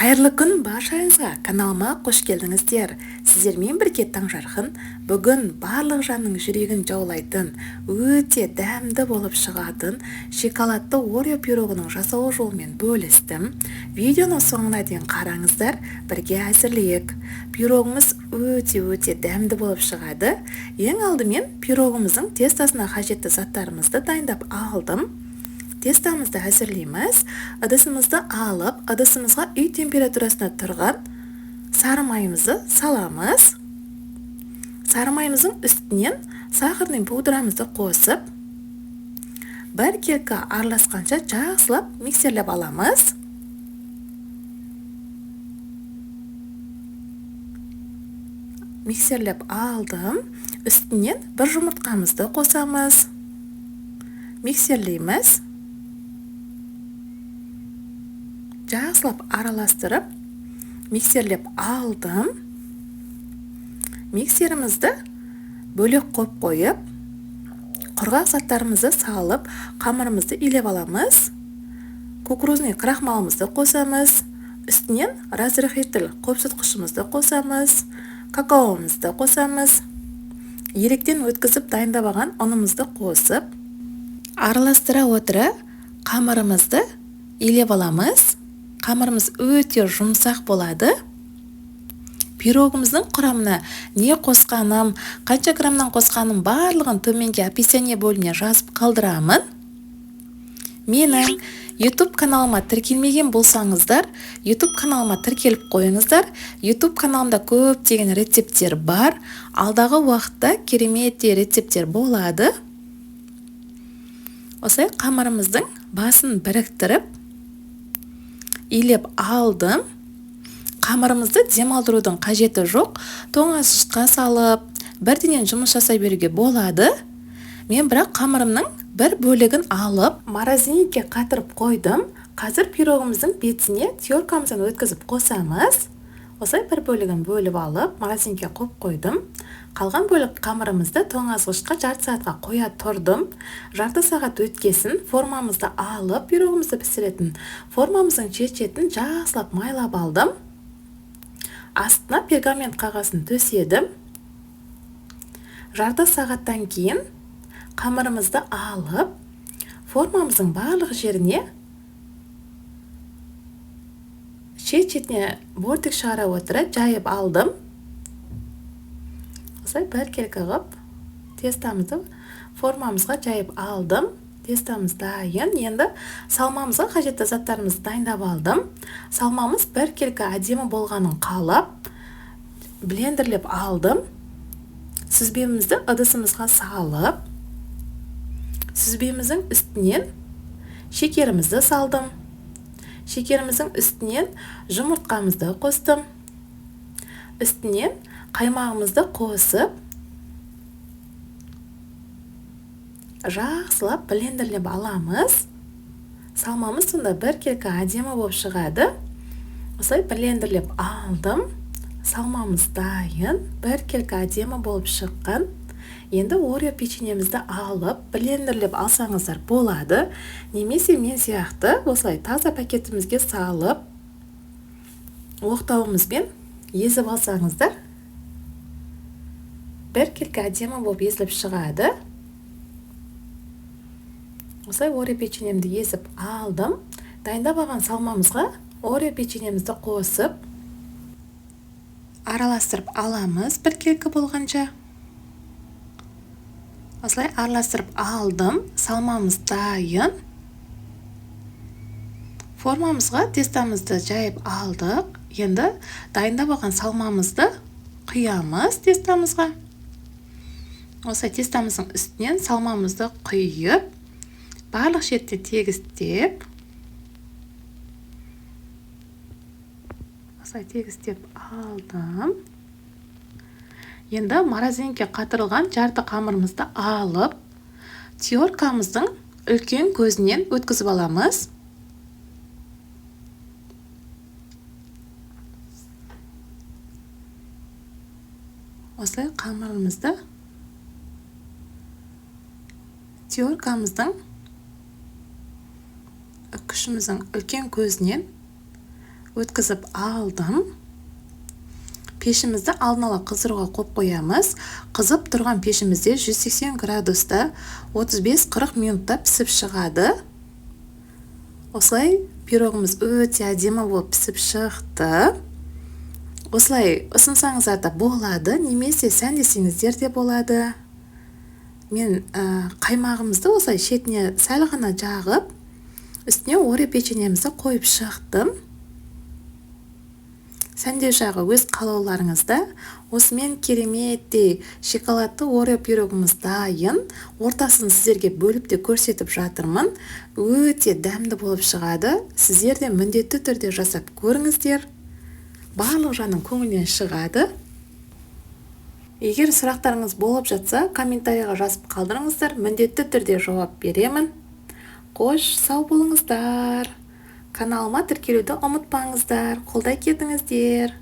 Қайырлы күн баршаңызға, каналыма қош келдіңіздер. Сіздермен бірге таңжарқын. Бүгін барлық жанның жүрегін жаулайтын, өте дәмді болып шығатын шоколадты Орео пирогының жасалу жолымен бөлістім. Видеоны соңына дейін қараңыздар, бірге әзірлейік. Пирогымыз өте дәмді болып шығады. Ең алдымен пирогымыздың тестасына қажетті заттарымызды дайындап алдым. Тестамызды әзірлейміз. Ыдысымызды алып, ыдысымызға үй температурасына тұрған сары майымызды саламыз. Сары майымыздың үстінен сахарный пудрамызды қосып, бір келкі араласқанша жақсылап миксерлеп аламыз. Миксерлеп алдым. Үстінен бір жұмыртқамызды қосамыз. Миксерлейміз. Жақсылап араластырып, миксерлеп алдым. Миксерімізді бөлек қойып, құрғақ заттарымызды салып, қамырымызды илеп аламыз. Кукурузный крахмалымызды қосамыз. Үстінен разрыхитель қопсытқышымызды қосамыз. Какаомызды қосамыз. Еректен өткізіп дайындап алған ұнымызды қосып, араластыра отыра қамырымызды илеп аламыз. Қамырымыз өте жұмсақ болады. Пирогымыздың құрамына не қосқаным, қанша граммнан қосқаным барлығын төменге описание бөліміне жазып қалдырамын. Менің YouTube каналыма тіркелмеген болсаңыздар, YouTube каналыма тіркеліп қойыңыздар. YouTube каналымда көптеген рецепттер бар. Алдағы уақытта керемет рецепттер болады. Осылай қамырымыздың басын біріктіріп, илеп алдым. Қамырымызды демалдырудың қажеті жоқ. Тоңазытқышқа салып, бірден жұмыс жасай беруге болады. Мен бірақ қамырымның бір бөлігін алып, морозильникке қатырып қойдым. Қазір пирогымыздың бетіне теркамыздан өткізіп қосамыз. Осылай бір бөлігін бөліп алып, морозильникке қойып қойдым. Қалған бөлік қамырымызды тоңазытқышқа жарты сағатқа қоя тұрдым. Жарты сағат өткесін формамызды алып, пирогымызды пісіретін формамыздың шет-шетін жақсылап майлап алдым. Астына пергамент қағазын төседім. Жарты сағаттан кейін қамырымызды алып, формамыздың барлық жеріне шет-шетіне бортик шығара отыра жайып алдым. Осылай бір келкі ғып тестамызды формамызға жайып алдым. Тестамыз дайын. Енді салмамызға қажетті заттарымызды дайындап алдым. Салмамыз бір келкі әдемі болғанын қалап, блендерлеп алдым. Сүзбемізді ыдысымызға салып, сүзбеміздің үстінен шекерімізді салдым. Шекеріміздің үстінен жұмыртқамызды қостым. Үстінен қаймағымызды қосып, жақсылап блендерлеп аламыз. Салмамыз сонда бір келкі әдемі болып шығады. Осылай блендерлеп алдым. Салмамыз дайын, бір келкі әдемі болып шыққан. Енді Орео печеньемізді алып, блендерлеп алсаңыздар болады. Немесе мен сияқты осылай таза пакетімізге салып, оқтауымызбен езіп алсаңыздар, бір келкі әдемі болып езіліп шығады. Осылай Орео печеньемді езіп алдым. Дайындап алған салмамызға Орео печеньемізді қосып, араластырып аламыз бір келкі болғанша. Осылай араластырып алдым. Салмамыз дайын. Формамызға тестамызды жайып алдық. Енді дайындап алған салмамызды құямыз тестамызға. Осылай тестамыздың үстінен салмамызды құйып, барлық шетте тегістеп, осылай тегістеп алдым. Енді морозильникке қатырылған жарты қамырымызды алып, теркамыздың үлкен көзінен өткізіп аламыз. Осылай қамырымызды теркамыздың күшіміздің үлкен көзінен өткізіп алдым. Пешімізді алдын ала қыздыруға қойып қоямыз. Қызып тұрған пешімізде 180 градуста 35-40 минутта пісіп шығады. Осылай пирогымыз өте әдемі болып пісіп шықты. Осылай ұсынсаңыздар да болады, немесе сәндесеңіздер де болады. Мен қаймағымызды осылай шетіне сәл ғана жағып, үстіне орео печеньемізді қойып шықтым. Сәндеу жағы өз қалауларыңызда. Осымен кереметтей шоколадты орео пирогымыз дайын. Ортасын сіздерге бөліп те көрсетіп жатырмын. Өте дәмді болып шығады. Сіздер де міндетті түрде жасап көріңіздер. Барлық жанның көңілінен шығады. Егер сұрақтарыңыз болып жатса, комментарийға жазып қалдырыңыздар. Міндетті түрде жауап беремін. Қош, сау болыңыздар. Каналыма тіркелуді ұмытпаңыздар. Қолдай кетіңіздер.